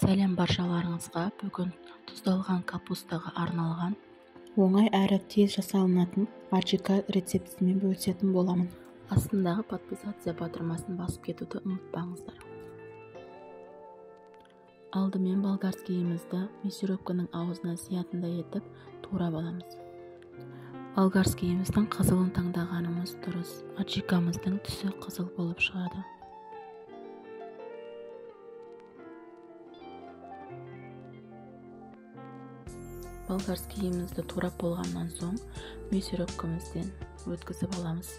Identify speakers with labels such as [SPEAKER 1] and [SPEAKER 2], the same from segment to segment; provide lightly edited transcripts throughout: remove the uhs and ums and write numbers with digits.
[SPEAKER 1] Сәлем баршаларыңызға. Бүгін тұздалған капустаға арналған
[SPEAKER 2] оңай әрі тез жасалынатын аджика рецептімен бөлісетін боламын.
[SPEAKER 1] астындағы подписация батырмасын басып кетуді ұмытпаңыздар. Алдымен болгарскийімізді мясорубканың аузына сиятындай етіп турап аламыз. Болгарскийіміздің қызылын таңдағанымыз дұрыс. Аджикамыздың түсі қызыл болып шығады. Болгарскийімізді турап болғаннан соң мясорубкамыздан өткізіп аламыз.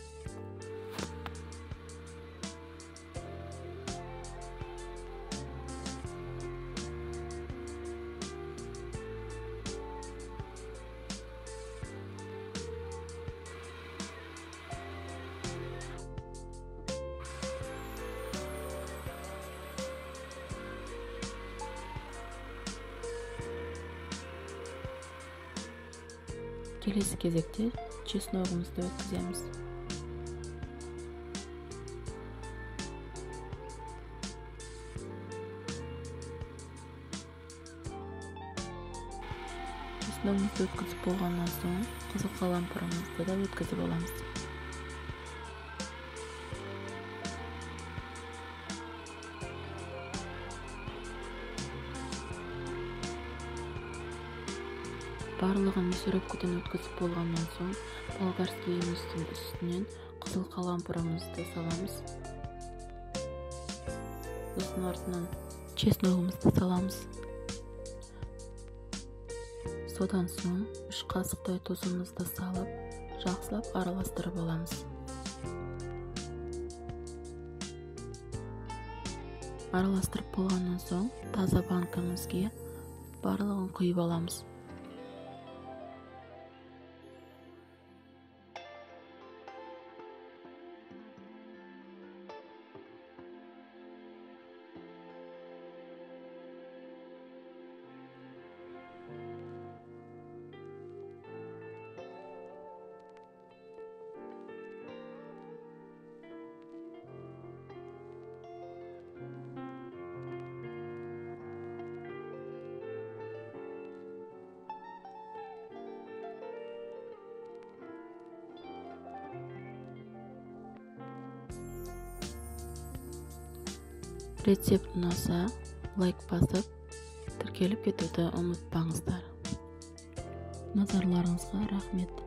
[SPEAKER 1] Келесі кезекте чесногымызды өткіземіз. Чесногымызды өткізіп болғаннан соң қызыл қалампырымызды да өткізіп аламыз. Барлығын мясорубкадан өткізіп болғаннан соң болгарскийіміздің үстінен қызыл қалампырымызды саламыз. Сосын артынан чесногымызды саламыз. Содан соң 3 қасықтай тұзымызды салып, жақсылап араластырып аламыз. Араластырып болғаннан соң таза банкамызға барлығын құйып аламыз. Рецепт ұнаса, лайк басып, тіркеліп кетуді ұмытпаңыздар. Назарларыңызға рахмет.